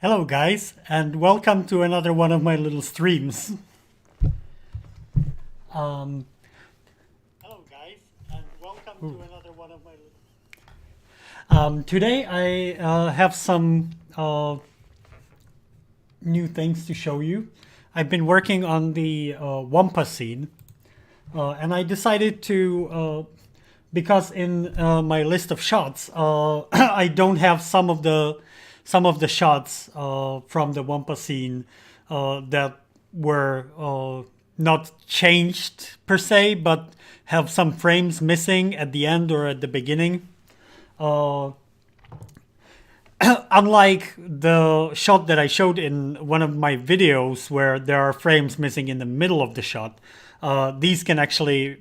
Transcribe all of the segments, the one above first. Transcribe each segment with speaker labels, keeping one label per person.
Speaker 1: Hello, guys, and welcome to another one of my little streams. Um, Hello, guys, and welcome to another one of my. Today I have some new things to show you. I've been working on the Wampa scene, and I decided to because in my list of shots, I don't have some of the shots from the Wampa scene that were not changed per se, but have some frames missing at the end or at the beginning. Uh, Unlike the shot that I showed in one of my videos where there are frames missing in the middle of the shot, these can actually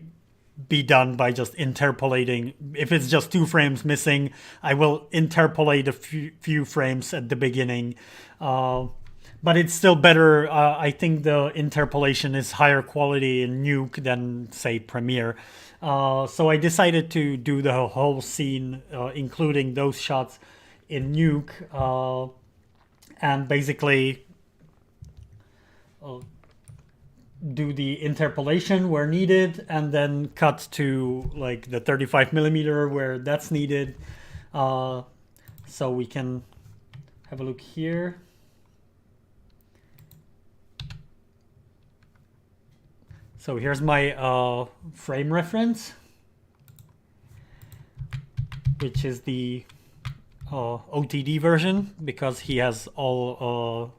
Speaker 1: be done by just interpolating. If it's just 2 frames missing, I will interpolate a few frames at the beginning. But it's still better. I think the interpolation is higher quality in Nuke than, say, Premiere. So I decided to do the whole scene, including those shots in Nuke, and basically do the interpolation where needed, and then cut to like the 35mm where that's needed. So we can have a look here. So here's my frame reference, which is the OTD version, because he has all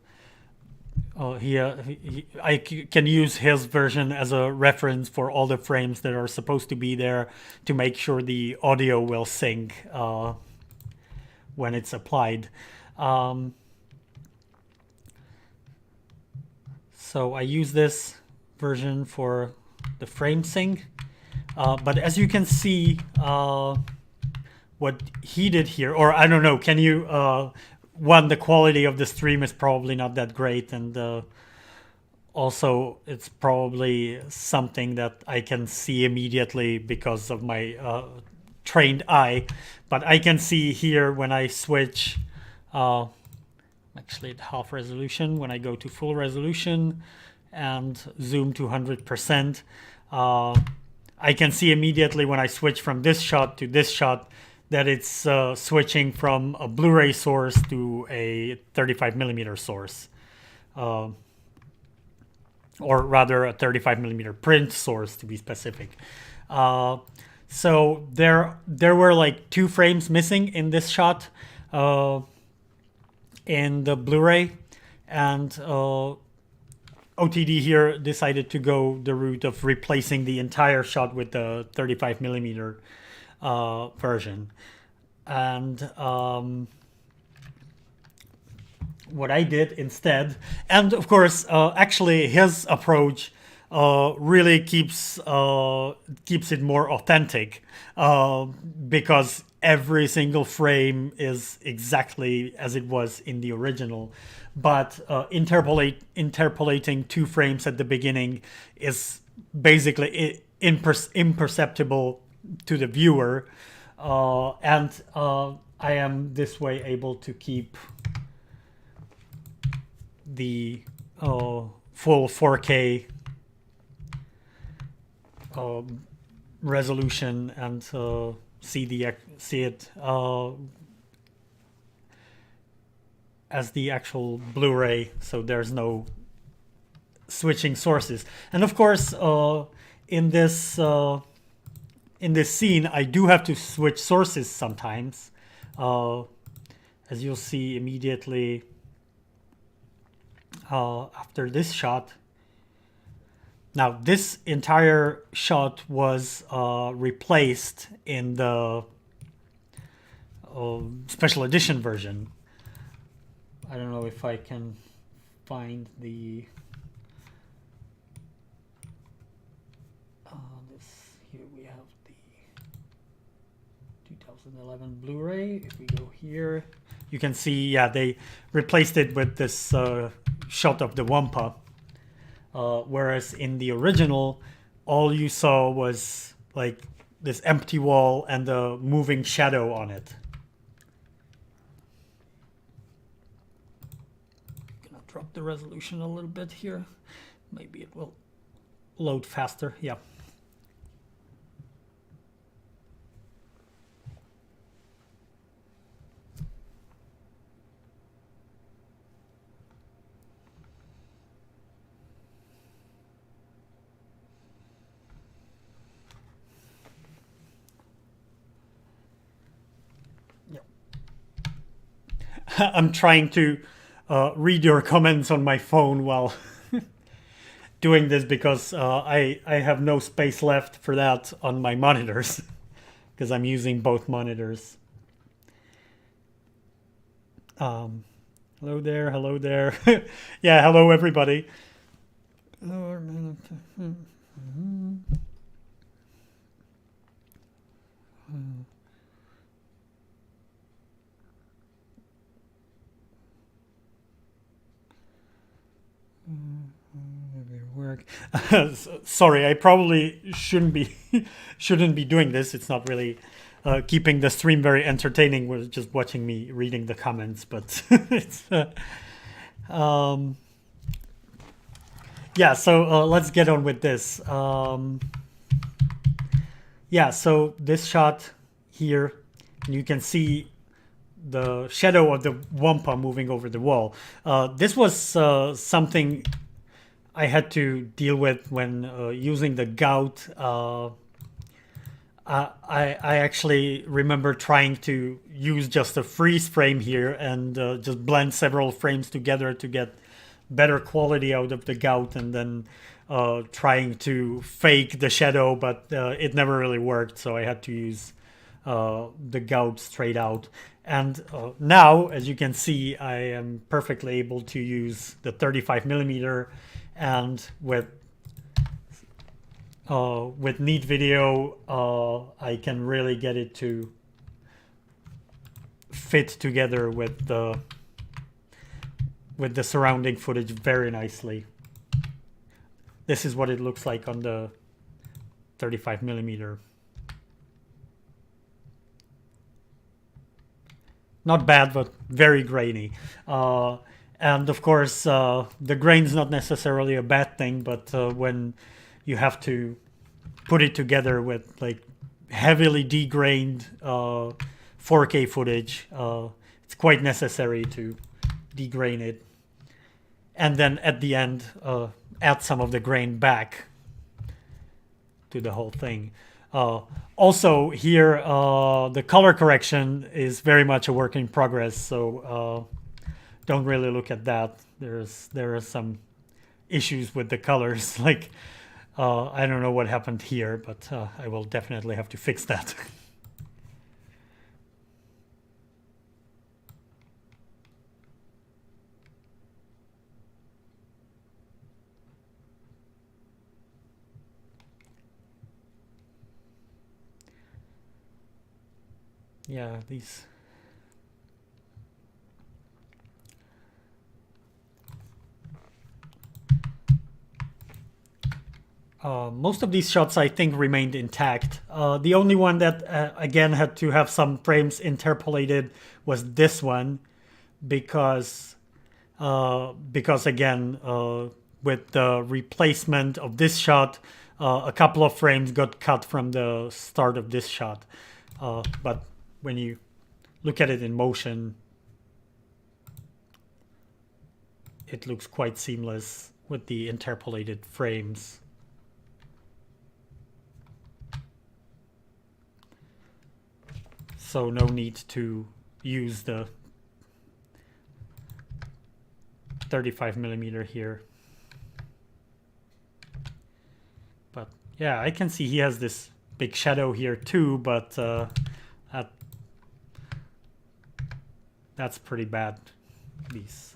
Speaker 1: I can use his version as a reference for all the frames that are supposed to be there to make sure the audio will sync when it's applied. So I use this version for the frame sync, but as you can see, what he did here, or I don't know, can you the quality of the stream is probably not that great, and also it's probably something that I can see immediately because of my trained eye. But I can see here when I switch, actually at half resolution, when I go to full resolution and zoom to 100%, I can see immediately when I switch from this shot to this shot that it's switching from a Blu-ray source to a 35mm source, or rather a 35mm print source to be specific. So there were like 2 frames missing in this shot in the Blu-ray, and OTD here decided to go the route of replacing the entire shot with the 35mm version. And what I did instead, and of course, actually his approach really keeps it more authentic, because every single frame is exactly as it was in the original. But interpolating 2 frames at the beginning is basically imperceptible to the viewer, and I am this way able to keep the full 4K resolution and see it as the actual Blu-ray, so there's no switching sources. And of course, in this scene, I do have to switch sources sometimes, as you'll see immediately after this shot. Now, this entire shot was replaced in the special edition version. I don't know if I can find the here we have the 2011 Blu-ray. If we go here, you can see, yeah, they replaced it with this shot of the Wampa, whereas in the original, all you saw was like this empty wall and a moving shadow on it. drop the resolution a little bit here. Maybe it will load faster. Yeah. I'm trying to read your comments on my phone while doing this because I have no space left for that on my monitors because I'm using both monitors. Hello there, hello there. Yeah, hello everybody. Work. Sorry, I probably shouldn't be doing this. It's not really keeping the stream very entertaining with just watching me reading the comments, but it's yeah. So let's get on with this. Yeah. So this shot here, you can see the shadow of the Wampa moving over the wall. This was something I had to deal with when using the gout. I actually remember trying to use just a freeze frame here and just blend several frames together to get better quality out of the gout, and then trying to fake the shadow, but it never really worked, so I had to use the gout straight out. And now, as you can see, I am perfectly able to use the 35mm, and with Neat Video, I can really get it to fit together with the surrounding footage very nicely. This is what it looks like on the 35mm. Not bad, but very grainy. And of course, the grain's not necessarily a bad thing, but when you have to put it together with like heavily degrained 4K footage, it's quite necessary to degrain it. And then at the end, add some of the grain back to the whole thing. Also here, the color correction is very much a work in progress, so don't really look at that. There are some issues with the colors. Like I don't know what happened here, but I will definitely have to fix that. Yeah, these. Most of these shots, I think, remained intact. The only one that, again, had to have some frames interpolated was this one, because again, with the replacement of this shot, a couple of frames got cut from the start of this shot. But when you look at it in motion, it looks quite seamless with the interpolated frames. So no need to use the 35mm here. But yeah, I can see he has this big shadow here too, but that's pretty bad. These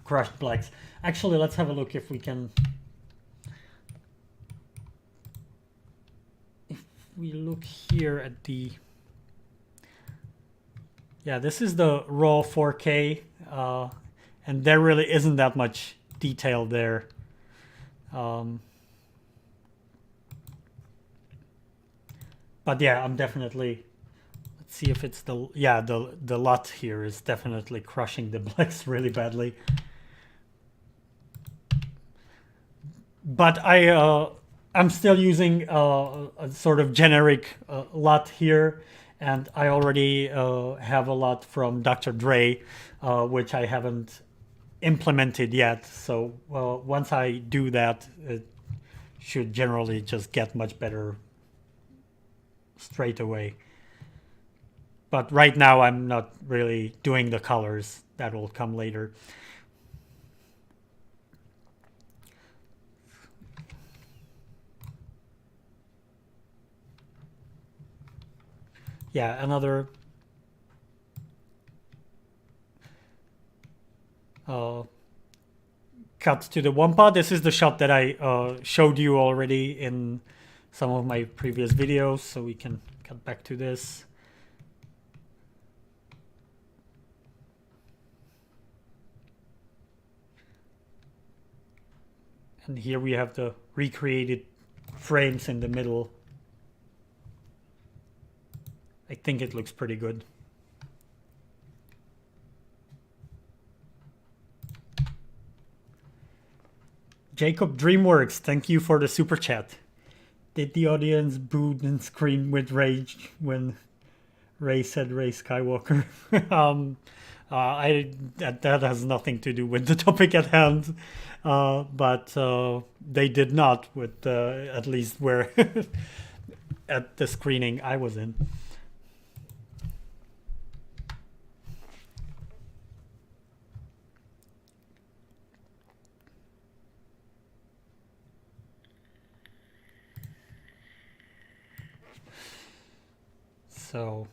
Speaker 1: crushed blacks. Actually, let's have a look if we can. If we look here at the. Yeah, this is the raw 4K, and there really isn't that much detail there. But yeah, I'm definitely. Let's see if it's the LUT here is definitely crushing the blacks really badly. But I'm still using a sort of generic LUT here, and I already have a LUT from Dr. Dre, which I haven't implemented yet. So once I do that, it should generally just get much better straight away. But right now I'm not really doing the colors. That will come later. Yeah, another cut to the Wampa. This is the shot that I showed you already in some of my previous videos, so we can cut back to this. And here we have the recreated frames in the middle. I think it looks pretty good. Jacob Dreamworks, thank you for the super chat. Did the audience boo and scream with rage when Ray said Ray Skywalker? That has nothing to do with the topic at hand, but they did not, with at least where at the screening I was in. So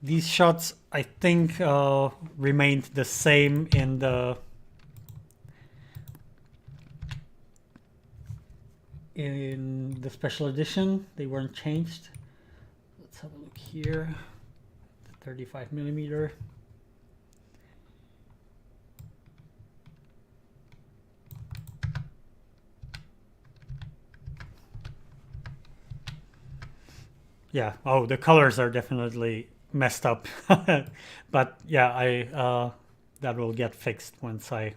Speaker 1: these shots, I think, remained the same in the special edition. They weren't changed. Let's have a look here. The 35mm. Yeah. Oh, the colors are definitely messed up. But yeah, that will get fixed once I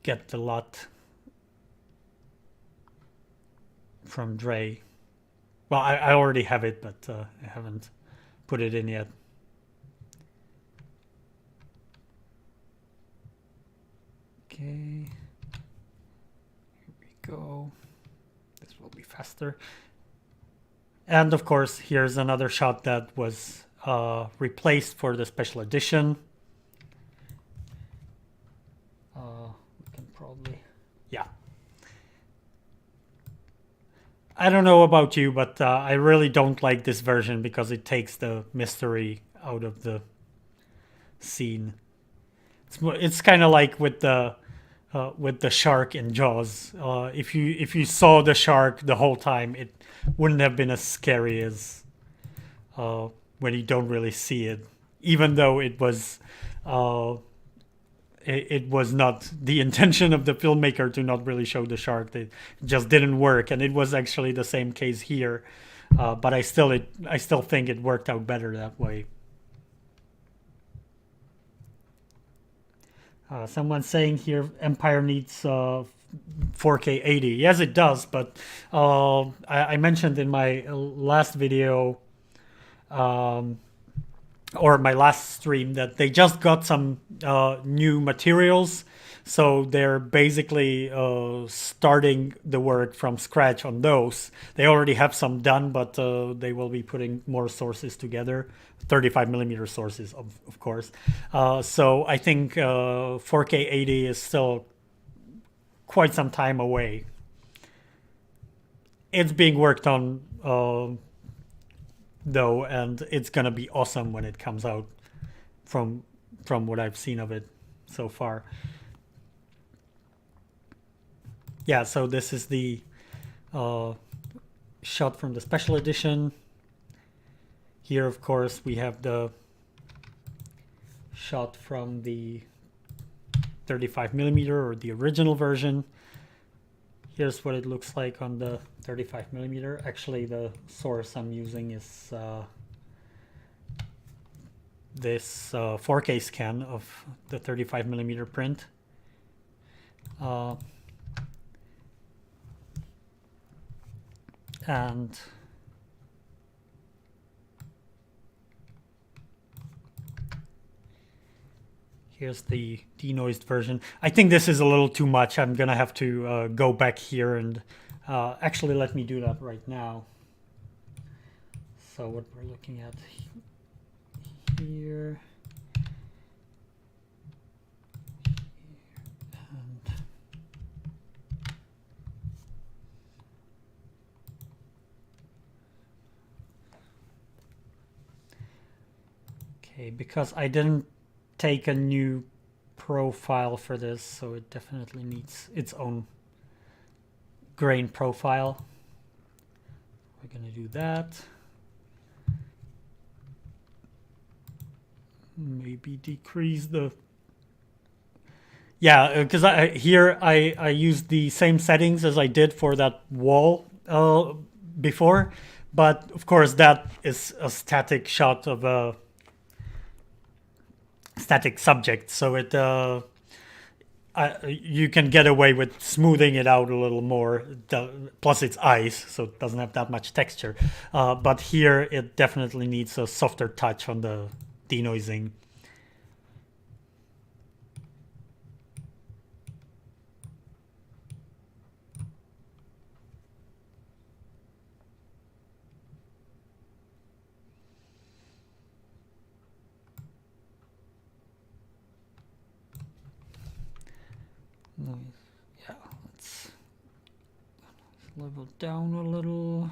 Speaker 1: get the LUT from Dre. Well, I already have it, but I haven't put it in yet. Okay. Here we go. This will be faster. And of course, here's another shot that was replaced for the special edition. We can probably, yeah. I don't know about you, but I really don't like this version because it takes the mystery out of the scene. It's kind of like with the shark in Jaws. If you saw the shark the whole time, it wouldn't have been as scary as when you don't really see it, even though it was not the intention of the filmmaker to not really show the shark. It just didn't work, and it was actually the same case here. But I still think it worked out better that way. Someone's saying here Empire needs 4K 80. Yes, it does, but I mentioned in my last video or my last stream that they just got some new materials, so they're basically starting the work from scratch on those. They already have some done, but they will be putting more sources together, 35mm sources, of course. So I think 4K 80 is still quite some time away. It's being worked on though, and it's gonna be awesome when it comes out from what I've seen of it so far. Yeah, so this is the shot from the special edition. Here, of course, we have the shot from the 35mm or the original version. here's what it looks like on the 35mm. Actually, the source I'm using is this 4K scan of the 35mm print. And here's the denoised version. I think this is a little too much. I'm gonna have to go back here and actually let me do that right now. So what we're looking at here, and okay, because I didn't take a new profile for this, so it definitely needs its own grain profile. We're gonna do that. Maybe decrease the, yeah, because I used the same settings as I did for that wall before, but of course that is a static shot of a static subject, so it you can get away with smoothing it out a little more. Plus it's ice, so it doesn't have that much texture. But here it definitely needs a softer touch on the denoising. Yeah, let's level down a little.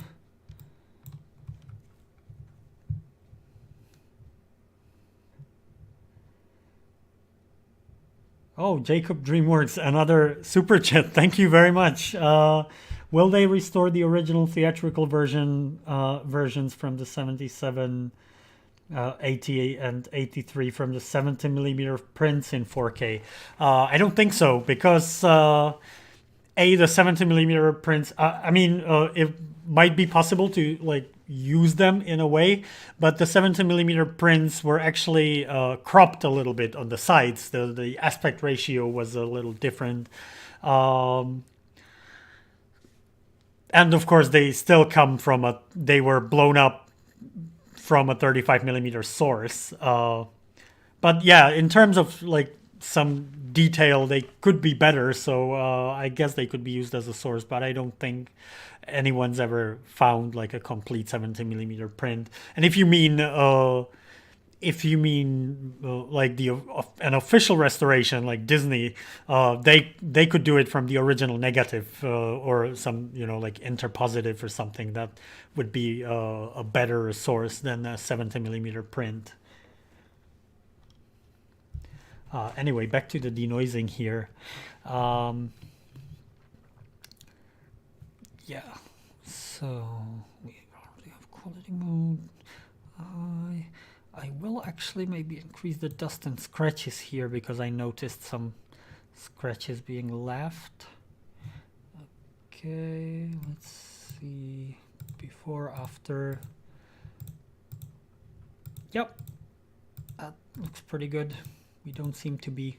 Speaker 1: Oh, Jacob Dreamworks, another super chat. Thank you very much. Will they restore the original theatrical versions from the 77, 80, and 83 from the 70mm prints in 4K? I don't think so, because the 70mm prints, I mean, it might be possible to like use them in a way, but the 70mm prints were actually cropped a little bit on the sides. The aspect ratio was a little different. And of course they still come from they were blown up from a 35mm source. But yeah, in terms of like some detail, they could be better, so I guess they could be used as a source, but I don't think anyone's ever found like a complete 70mm print. And if you mean like an official restoration like Disney, they could do it from the original negative or some like interpositive or something that would be a better source than a 70mm print. Anyway, back to the denoising here. Yeah, so we already have quality mode. I will actually maybe increase the dust and scratches here because I noticed some scratches being left. Okay, let's see, before, after. Yep, that looks pretty good. We don't seem to be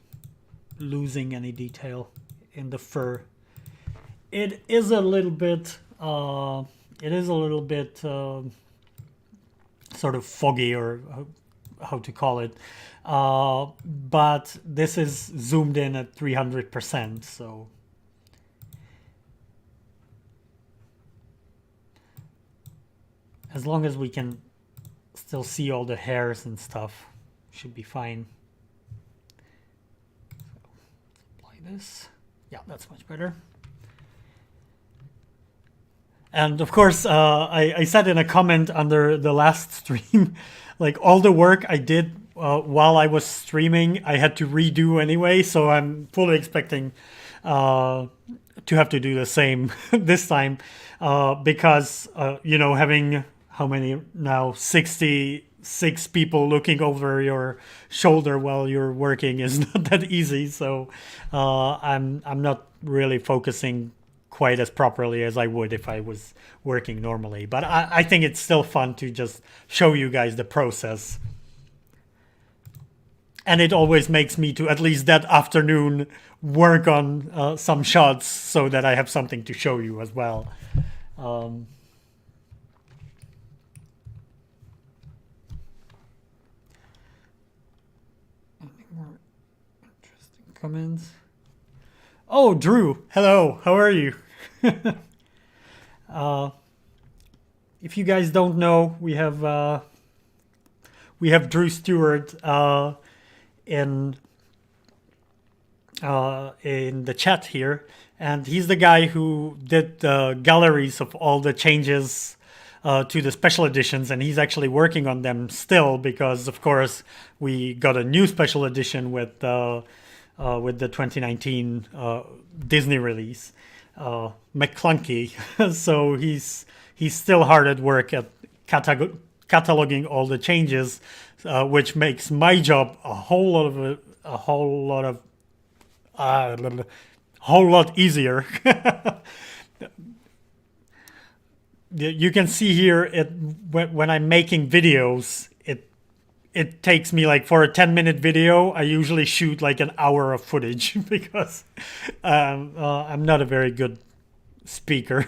Speaker 1: losing any detail in the fur. It is a little bit sort of foggy, or how to call it, but this is zoomed in at 300%, so as long as we can still see all the hairs and stuff, should be fine. So let's apply this. Yeah, that's much better. And of course, I said in a comment under the last stream, like all the work I did while I was streaming, I had to redo anyway. So I'm fully expecting to have to do the same this time because, having how many now, 66 people looking over your shoulder while you're working is not that easy. So I'm not really focusing quite as properly as I would if I was working normally. But I think it's still fun to just show you guys the process. And it always makes me to at least that afternoon work on some shots so that I have something to show you as well. Any more interesting comments? Oh, Drew, hello, how are you? If you guys don't know, we have Drew Stewart in the chat here, and he's the guy who did the galleries of all the changes to the special editions, and he's actually working on them still because, of course, we got a new special edition with the 2019 Disney release, McClunky. So he's still hard at work at cataloging all the changes, which makes my job a whole lot easier. You can see here when I'm making videos, it takes me like for a 10-minute video, I usually shoot like an hour of footage because I'm not a very good speaker.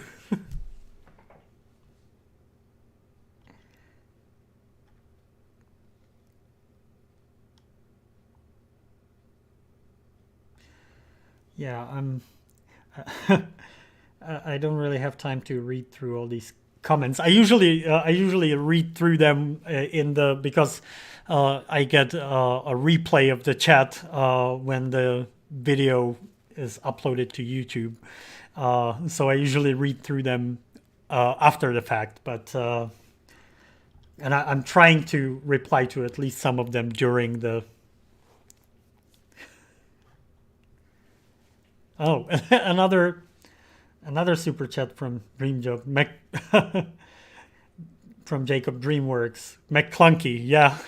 Speaker 1: Yeah, I don't really have time to read through all these comments. I usually read through them because I get a replay of the chat when the video is uploaded to YouTube. So I usually read through them after the fact, but and I'm trying to reply to at least some of them during the. Oh, another super chat from Dreamjob from Jacob Dreamworks. McClunky, yeah.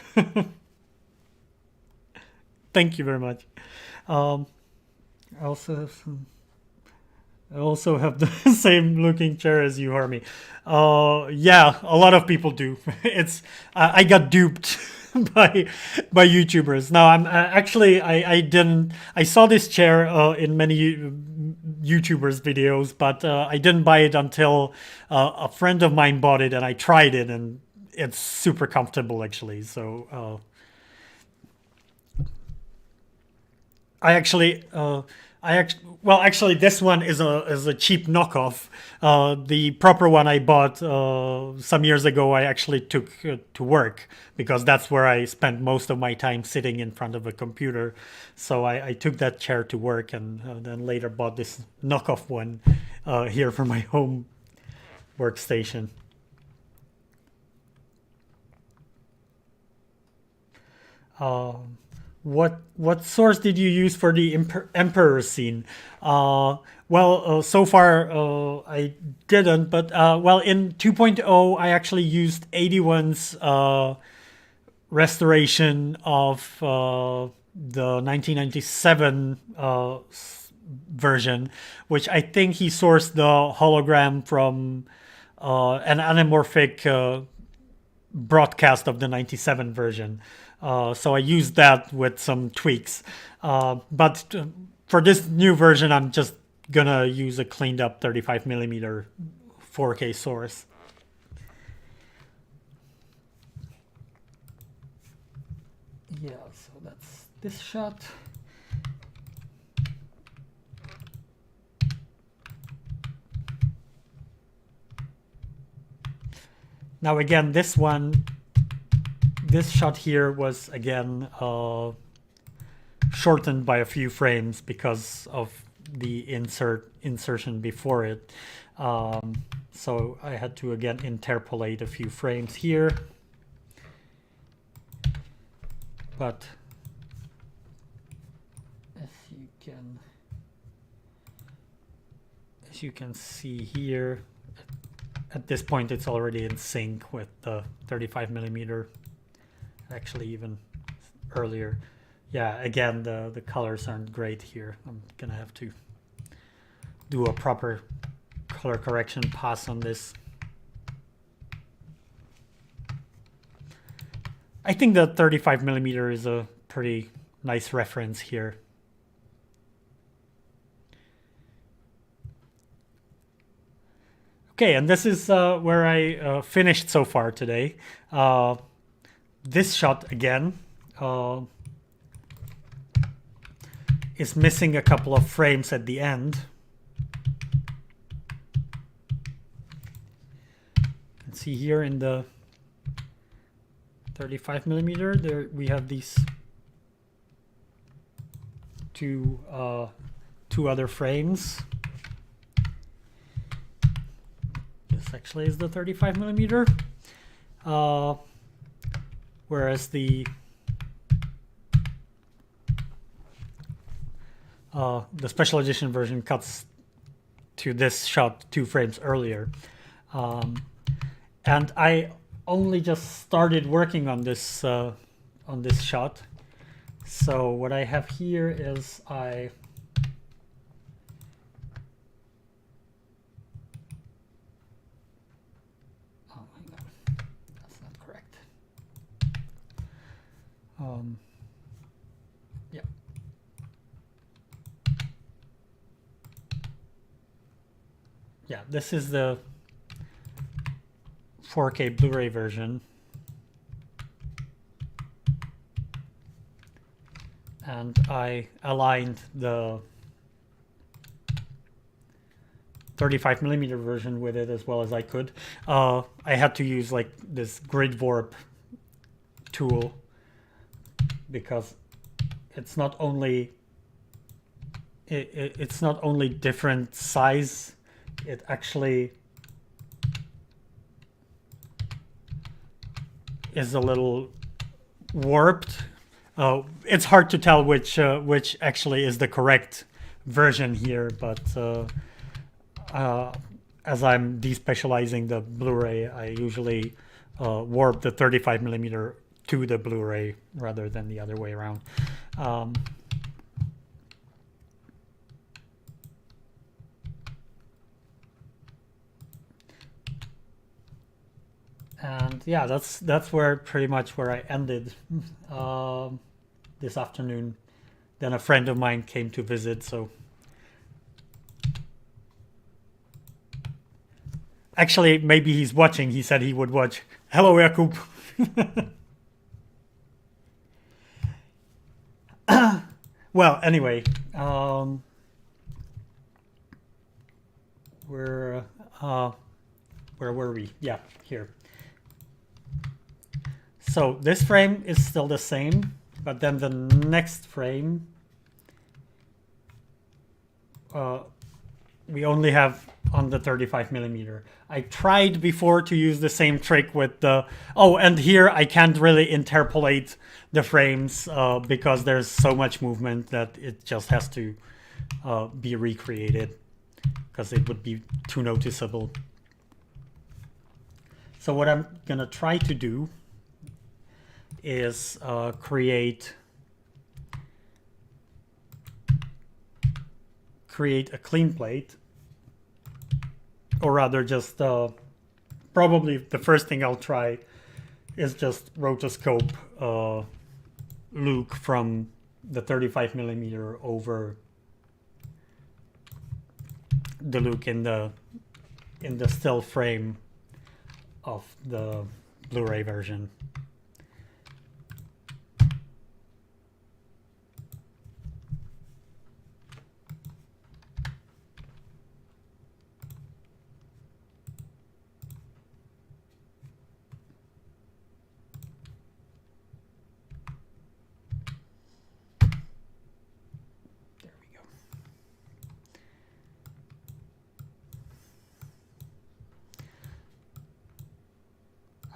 Speaker 1: Thank you very much. I also have the same looking chair as you, Harmy. Yeah, a lot of people do. I got duped by YouTubers. Now I'm actually I saw this chair in many YouTubers videos, but I didn't buy it until a friend of mine bought it and I tried it, and it's super comfortable actually. So actually, this one is a cheap knockoff. The proper one I bought some years ago, I actually took to work because that's where I spent most of my time sitting in front of a computer. So I took that chair to work, and then later bought this knockoff one here for my home workstation. What source did you use for the Emperor scene? So far I didn't, but in 2.0 I actually used 81's restoration of the 1997 version, which I think he sourced the hologram from an anamorphic broadcast of the 97 version. So I used that with some tweaks. But for this new version, I'm just gonna use a cleaned up 35mm 4K source. Yeah, so that's this shot. Now again, this shot here was again shortened by a few frames because of the insertion before it. So I had to again interpolate a few frames here. But as you can see here, at this point it's already in sync with the 35mm. Actually even earlier. Yeah, again the colors aren't great here. I'm gonna have to do a proper color correction pass on this. I think the 35mm is a pretty nice reference here. Okay, and this is where I finished so far today. This shot again is missing a couple of frames at the end. You can see here in the 35mm, there we have these two other frames. This actually is the 35mm, whereas the special edition version cuts to this shot 2 frames earlier, and I only just started working on this shot. So what I have here is oh my god, that's not correct. Yeah. Yeah, this is the 4K Blu-ray version. And I aligned the 35mm version with it as well as I could. I had to use like this grid warp tool because it's not only it's not only different size, it actually is a little warped. It's hard to tell which actually is the correct version here, but as I'm despecializing the Blu-ray, I usually warp the 35mm to the Blu-ray rather than the other way around. And yeah, that's where pretty much where I ended this afternoon. Then a friend of mine came to visit, so actually maybe he's watching. He said he would watch. Hello, Jakub. Well, anyway, where were we? Yeah, here. So this frame is still the same, but then the next frame, we only have on the 35mm. I tried before to use the same trick with the... Oh, and here I can't really interpolate the frames because there's so much movement that it just has to be recreated because it would be too noticeable. So what I'm gonna try to do is create a clean plate, or rather just probably the first thing I'll try is just rotoscope Luke from the 35mm over the Luke in the still frame of the Blu-ray version.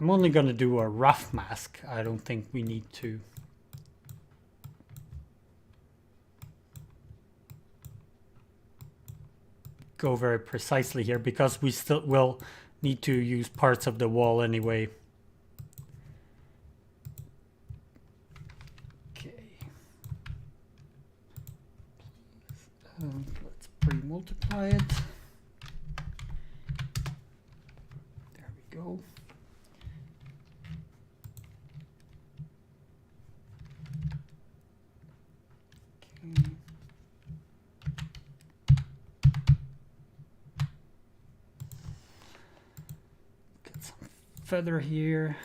Speaker 1: I'm only going to do a rough mask. I don't think we need to go very precisely here because we still will need to use parts of the wall anyway. Okay. Let's pre-multiply it. feather here.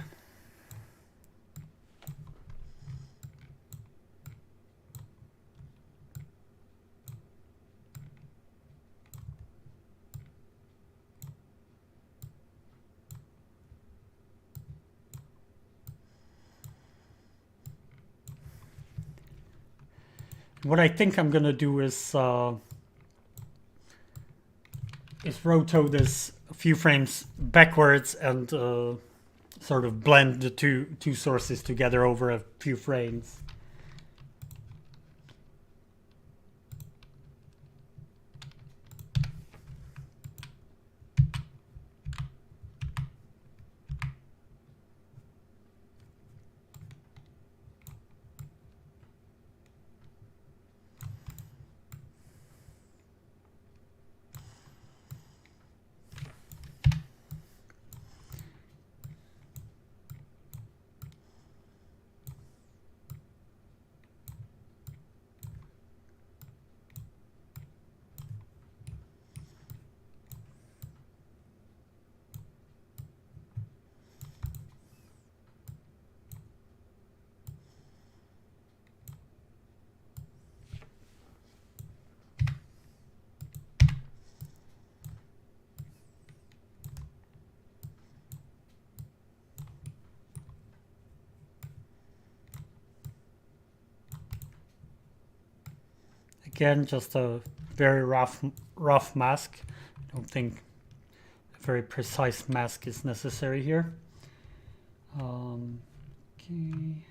Speaker 1: What I think I'm gonna do is roto this a few frames backwards and sort of blend the two sources together over a few frames. Again, just a very rough mask. I don't think a very precise mask is necessary here. Okay.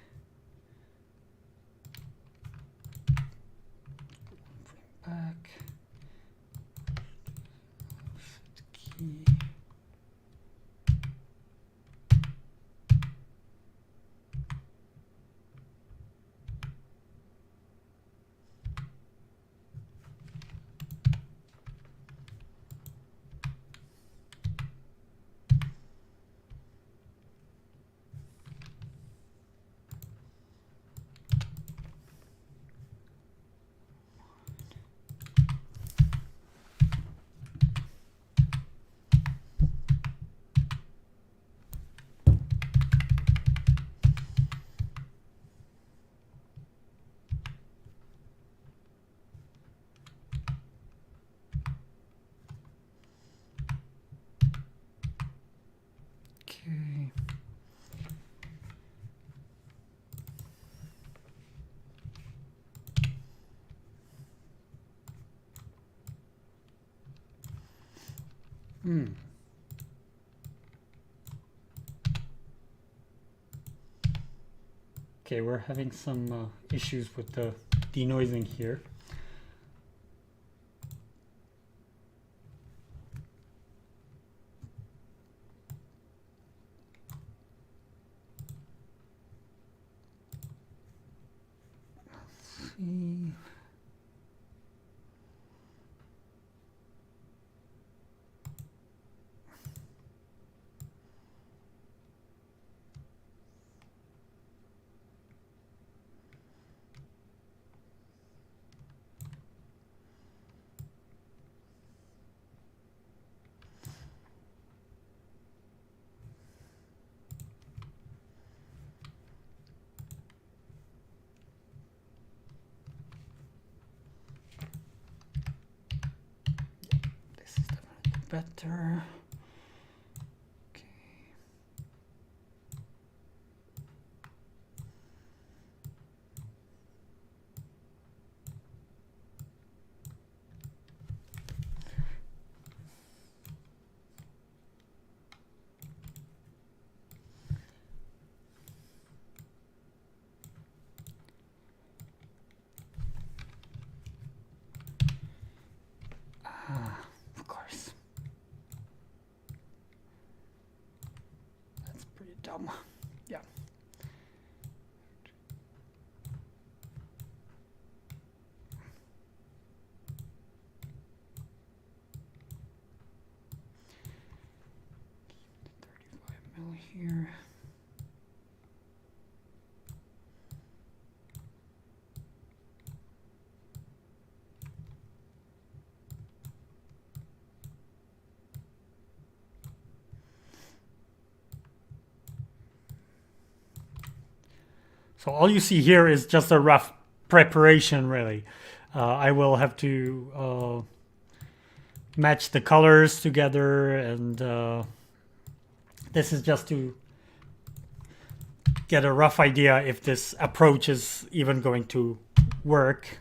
Speaker 1: Back. Key. Okay, we're having some issues with the denoising here. Let's see. Better. Okay. Of course. That's pretty dumb. Yeah. Here. So all you see here is just a rough preparation, really. I will have to match the colors together, and this is just to get a rough idea if this approach is even going to work.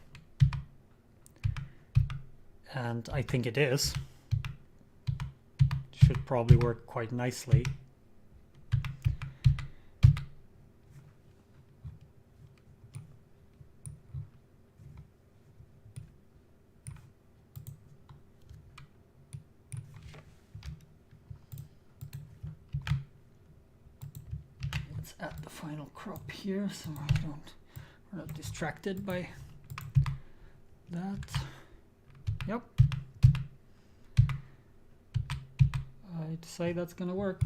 Speaker 1: And I think it is. Should probably work quite nicely. Let's add the final crop here so we're not distracted by that. Yep. I'd say that's gonna work.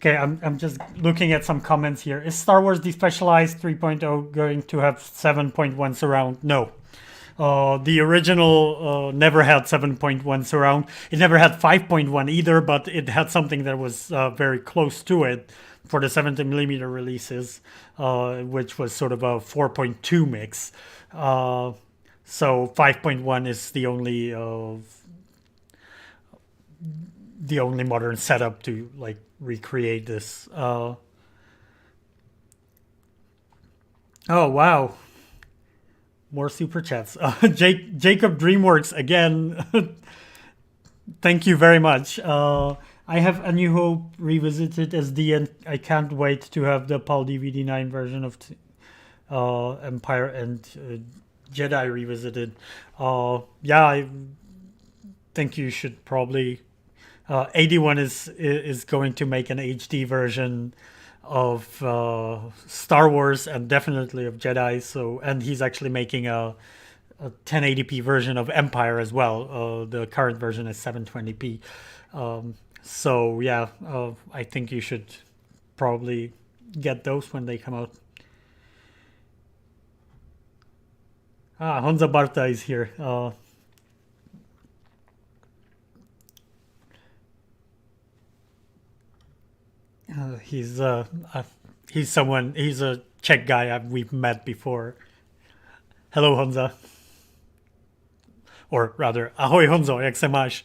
Speaker 1: Okay, I'm just looking at some comments here. Is Star Wars Despecialized 3.0 going to have 7.1 surround? No. The original never had 7.1 surround. It never had 5.1 either, but it had something that was very close to it for the 70mm releases, which was sort of a 4.2 mix. So 5.1 is the only modern setup to like recreate this. Oh wow, more super chats. Jacob Dreamworks again. Thank you very much. I have A New Hope revisited SD, and I can't wait to have the PAL DVD 9 version of Empire and Jedi revisited. Yeah, I think you should probably. 81 is going to make an HD version of Star Wars and definitely of Jedi. So, and he's actually making a 1080p version of Empire as well. The current version is 720p. So yeah, I think you should probably get those when they come out. Honza Barta is here. He's a Czech guy we've met before. Hello, Honza. Or rather, ahoj Honzo, jak se máš?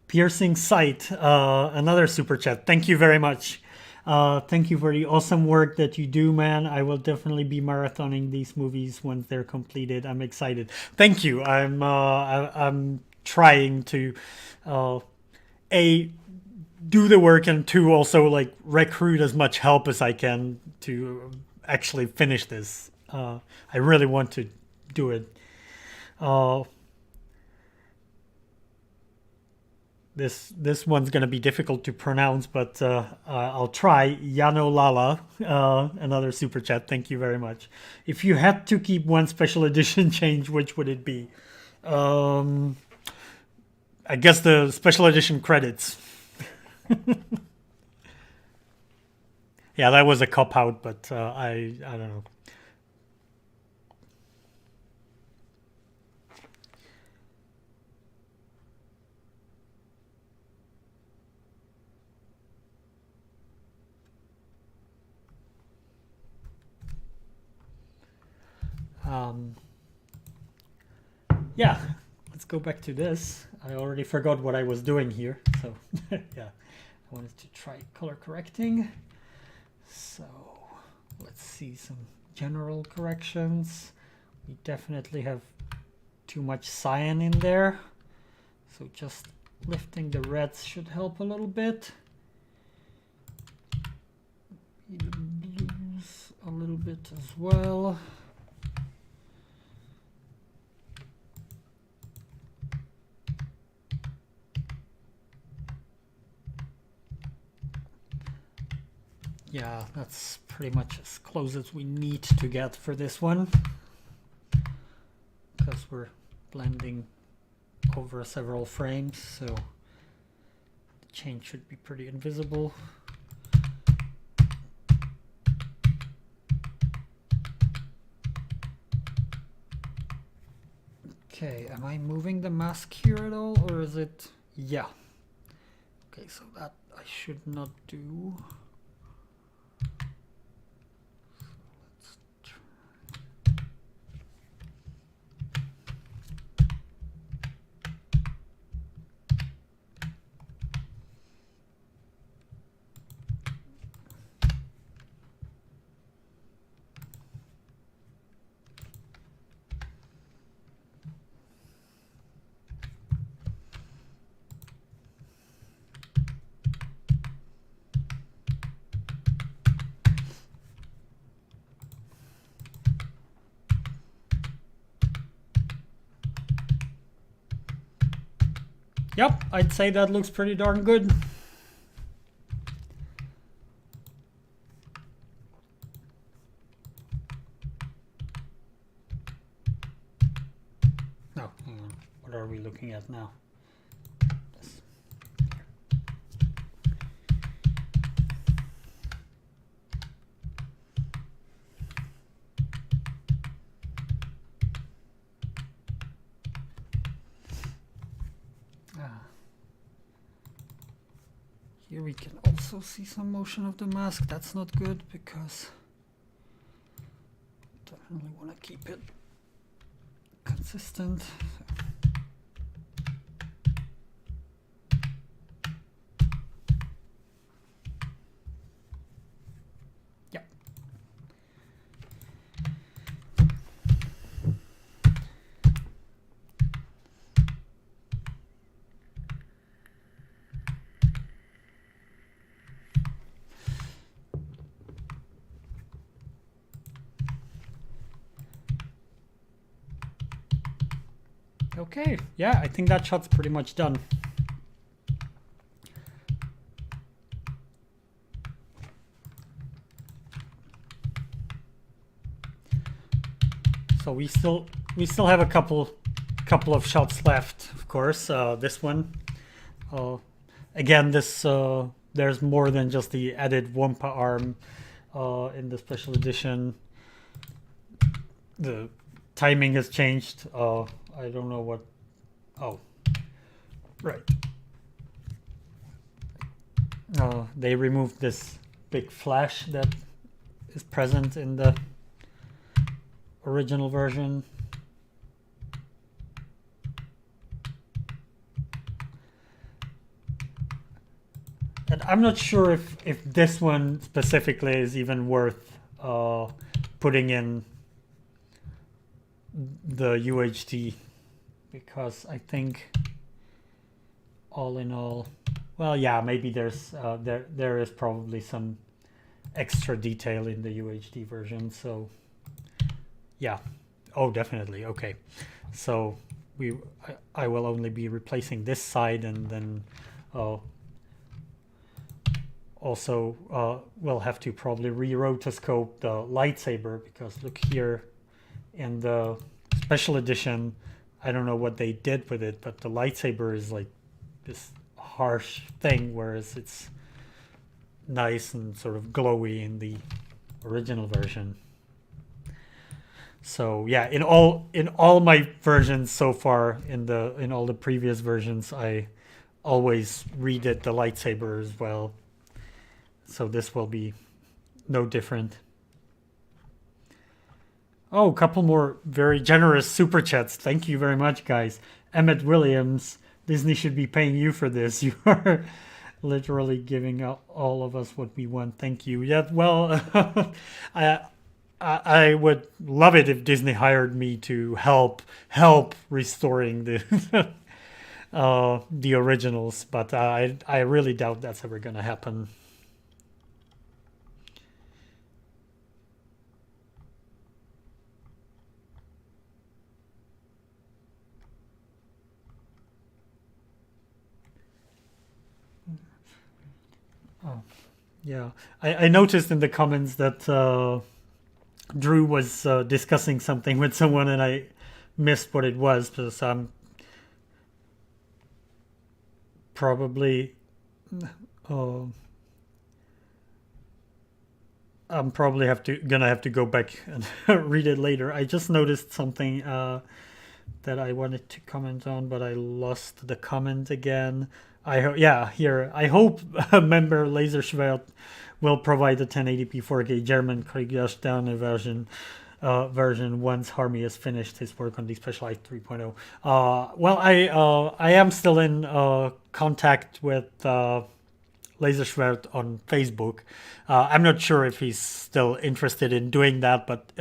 Speaker 1: Piercing Sight, another super chat. Thank you very much. Thank you for the awesome work that you do, man. I will definitely be marathoning these movies once they're completed. I'm excited. Thank you. I'm trying to A, do the work, and 2, also like recruit as much help as I can to actually finish this. I really want to do it. This one's gonna be difficult to pronounce, but I'll try. Yano Lala, another super chat. Thank you very much. If you had to keep one special edition change, which would it be? I guess the special edition credits. Yeah, that was a cop out, but I don't know. Yeah, let's go back to this. I already forgot what I was doing here, so yeah, I wanted to try color correcting. So let's see some general corrections. We definitely have too much cyan in there, so just lifting the reds should help a little bit. The blues a little bit as well. Yeah, that's pretty much as close as we need to get for this one. because we're blending over several frames, so the change should be pretty invisible. Okay, am I moving the mask here at all, or is it? Yeah. Okay, so that I should not do. Yep, I'd say that looks pretty darn good. No, hang on. What are we looking at now? This. Here we can also see some motion of the mask. That's not good because I definitely want to keep it consistent. Yep. Okay, yeah, I think that shot's pretty much done. So we still have a couple of shots left, of course. This one, again, this there's more than just the added Wampa arm in the special edition. The timing has changed. I don't know what. Oh, right. They removed this big flash that is present in the original version. And I'm not sure if this one specifically is even worth putting in the UHD, because I think all in all, well, yeah, maybe there's there is probably some extra detail in the UHD version. So yeah, oh, definitely. Okay, so I will only be replacing this side, and then also we'll have to probably re-rotoscope the lightsaber, because look here in the special edition, I don't know what they did with it, but the lightsaber is like this harsh thing, whereas it's nice and sort of glowy in the original version. So yeah, in all my versions so far, in all the previous versions, I always redid the lightsaber as well. So this will be no different. Oh, a couple more very generous super chats. Thank you very much, guys. Emmett Williams, Disney should be paying you for this. You are literally giving all of us what we want. Thank you. Yeah, well, I would love it if Disney hired me to help restoring the the originals, but I really doubt that's ever going to happen. Oh, yeah. I noticed in the comments that Drew was discussing something with someone, and missed what it was because probably uh, I'm probably gonna have to go back and read it later. I just noticed something that I wanted to comment on, but I lost the comment again. Yeah, here. I hope member Laserschwert will provide the 1080p 4K German Kriegjahrsterne version once Harmy has finished his work on Despecialized 3.0. Well, I am still in contact with Laserschwert on Facebook. I'm not sure if he's still interested in doing that, but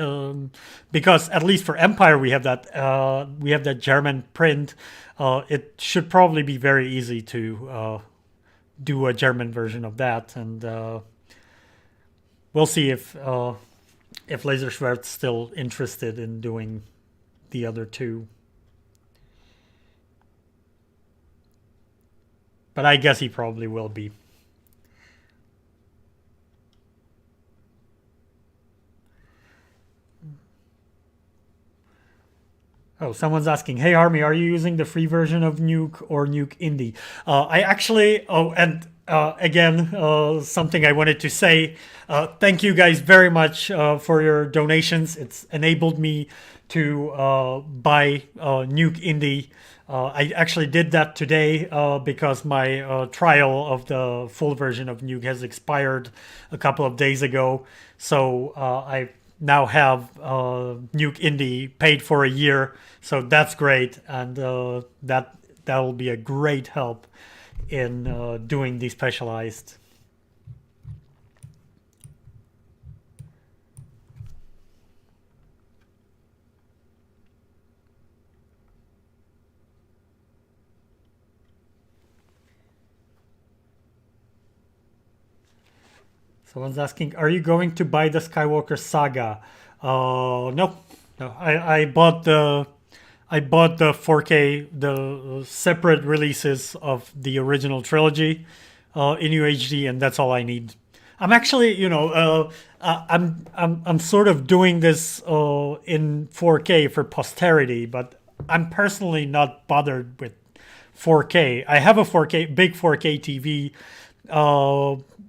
Speaker 1: because at least for Empire we have that German print, it should probably be very easy to do a German version of that, and we'll see if Laserschwert's still interested in doing the other two. But I guess he probably will be. Oh, someone's asking, "Hey Army, are you using the free version of Nuke or Nuke Indie?" I actually, and again, something I wanted to say. Thank you guys very much for your donations. It's enabled me to buy Nuke Indie. I actually did that today because my trial of the full version of Nuke has expired a couple of days ago. So I now have Nuke Indie paid for a year, so that's great, and that will be a great help in doing Despecialized. Someone's asking, "Are you going to buy the Skywalker Saga?" No, no. I bought the 4K, the separate releases of the original trilogy in UHD, and that's all I need. I'm actually, I'm sort of doing this in 4K for posterity, but I'm personally not bothered with 4K. I have a 4K, big 4K TV,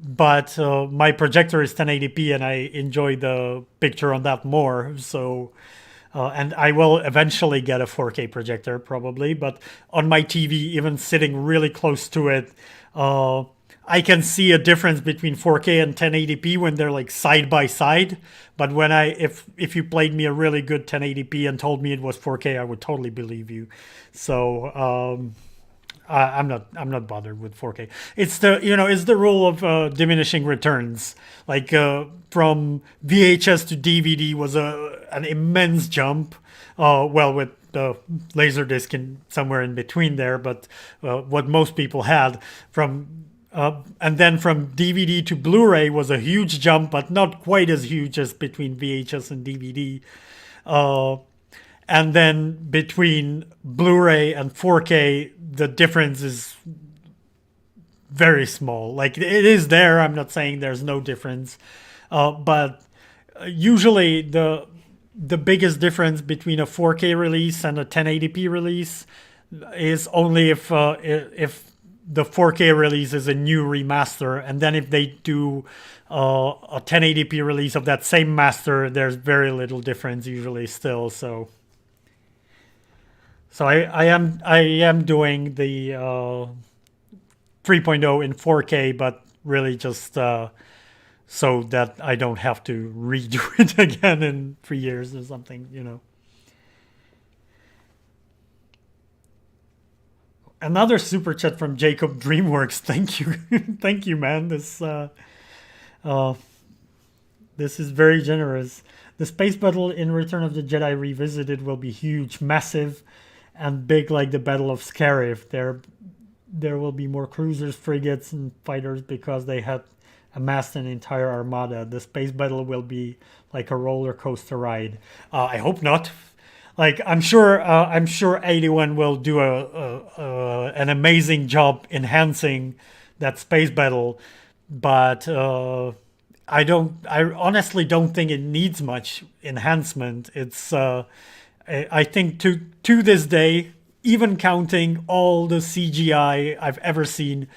Speaker 1: but my projector is 1080p, and I enjoy the picture on that more. So, and I will eventually get a 4K projector probably, but on my TV, even sitting really close to it, I can see a difference between 4K and 1080p when they're like side by side. But when if you played me a really good 1080p and told me it was 4K, I would totally believe you. So I'm not bothered with 4K. It's the rule of diminishing returns. Like from VHS to DVD was an immense jump. Well, with the Laserdisc in somewhere in between there, but what most people had from and then from DVD to Blu-ray was a huge jump, but not quite as huge as between VHS and DVD. Uh, and then between Blu-ray and 4K, the difference is very small. Like it is there. I'm not saying there's no difference, but usually the biggest difference between a 4K release and a 1080p release is only if the 4K release is a new remaster, and then if they do a 1080p release of that same master, there's very little difference usually still. So I am doing the 3.0 in 4K, but really just so that I don't have to redo it again in 3 years or something. Another super chat from Jacob DreamWorks. Thank you, thank you, man. Uh, this is very generous. The space battle in Return of the Jedi Revisited will be huge, massive, and big like the Battle of Scarif. There will be more cruisers, frigates, and fighters because they had amassed an entire armada. The space battle will be like a roller coaster ride. I hope not. Like I'm sure 81 will do an amazing job enhancing that space battle, but I honestly don't think it needs much enhancement. I think to this day, even counting all the CGI I've ever seen,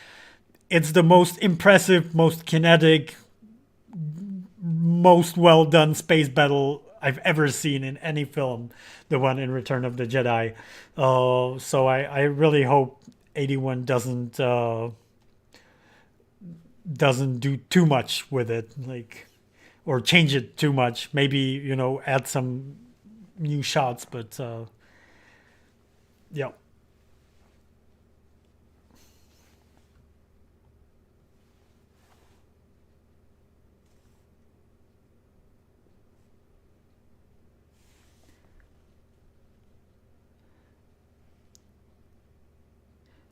Speaker 1: it's the most impressive, most kinetic, most well done space battle I've ever seen in any film. The one in Return of the Jedi. So I really hope 81 doesn't do too much with it, like, or change it too much. Maybe, add some new shots, but yeah.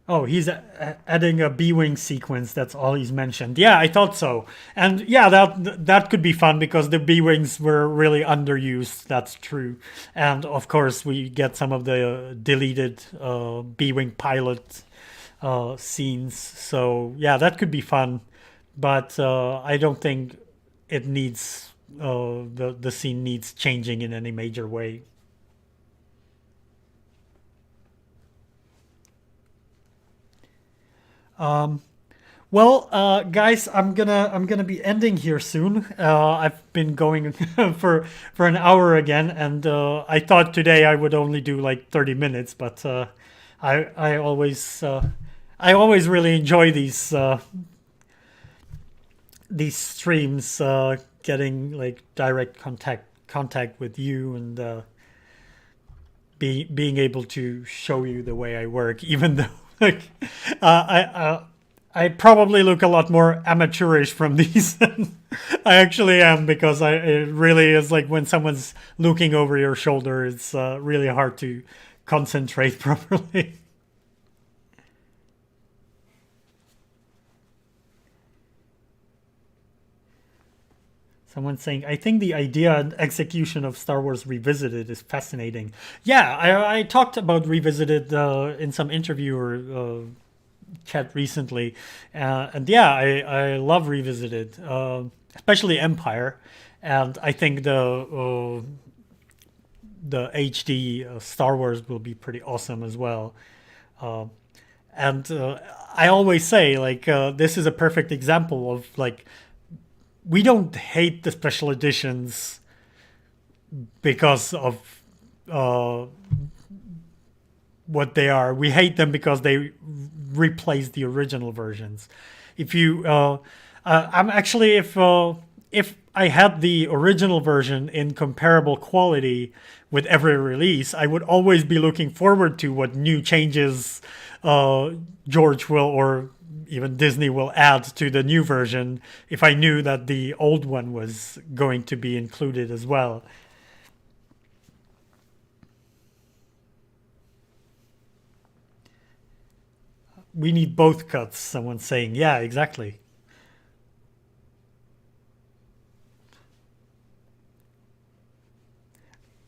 Speaker 1: Oh, he's adding a B-wing sequence. That's all he's mentioned. Yeah, I thought so. And yeah, that could be fun because the B-wings were really underused. That's true. And of course, we get some of the deleted B-wing pilot scenes. So yeah, that could be fun. But I don't think it needs the scene needs changing in any major way. Well, guys, I'm gonna be ending here soon. I've been going for an hour again, and I thought today I would only do like 30 minutes, but I I always really enjoy these streams, getting like direct contact with you and being able to show you the way I work, even though like I probably look a lot more amateurish from these than I actually am, because it really is like when someone's looking over your shoulder, it's really hard to concentrate properly. Someone saying, I think the idea and execution of Star Wars Revisited is fascinating. Yeah, I talked about Revisited in some interview or chat recently, and yeah, I love Revisited, especially Empire, and I think the HD Star Wars will be pretty awesome as well. Uh, and I always say like this is a perfect example of like we don't hate the special editions because of uh, what they are. We hate them because they replace the original versions. If you, I'm actually if I had the original version in comparable quality with every release, I would always be looking forward to what new changes uh, George will or even Disney will add to the new version if I knew that the old one was going to be included as well. We need both cuts, someone's saying. Yeah, exactly.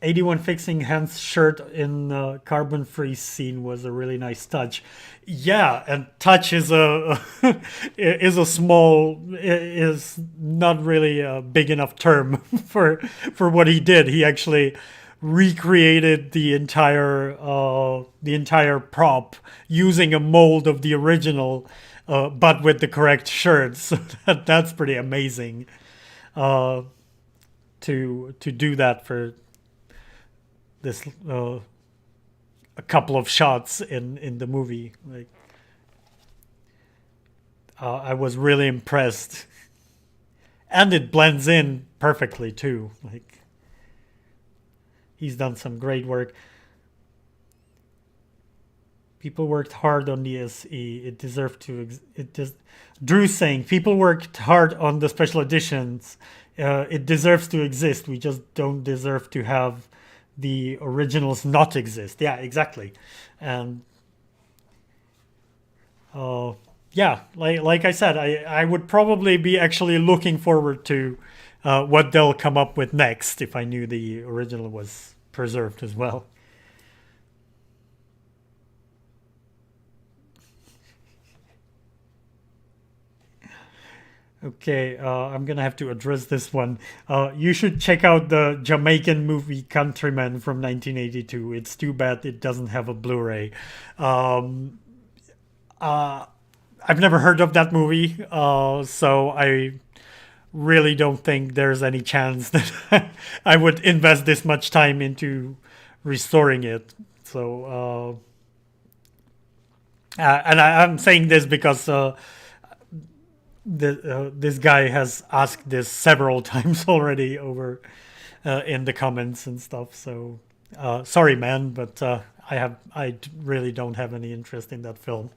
Speaker 1: 81 fixing Hans shirt in the carbon free scene was a really nice touch. Yeah, and touch is a is a small, is not really a big enough term for what he did. He actually recreated the entire prop using a mold of the original, but with the correct shirt. So that's pretty amazing uh, to do that for this a couple of shots in the movie. Like I was really impressed, and it blends in perfectly too. Like he's done some great work. People worked hard on the SE. It deserved to. It just Drew's saying people worked hard on the special editions. It deserves to exist. We just don't deserve to have the originals not exist. Yeah, exactly. And uh, yeah, like I said, I would probably be actually looking forward to what they'll come up with next if I knew the original was preserved as well. Okay, I'm gonna have to address this one. You should check out the Jamaican movie Countryman from 1982. It's too bad it doesn't have a Blu-ray. Um, I've never heard of that movie, so I really don't think there's any chance that I would invest this much time into restoring it. So, and I'm saying this because this guy has asked this several times already over in the comments and stuff. So, sorry, man, but I really don't have any interest in that film.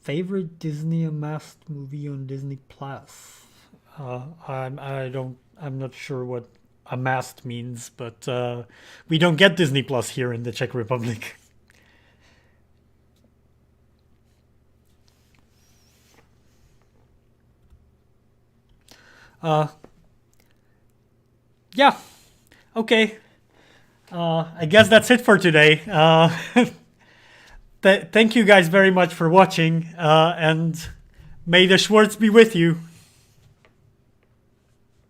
Speaker 1: Favorite Disney amassed movie on Disney Plus? I'm not sure what amassed means, but we don't get Disney Plus here in the Czech Republic. Uh, yeah, okay. I guess that's it for today. Thank you guys very much for watching, and may the Schwartz be with you.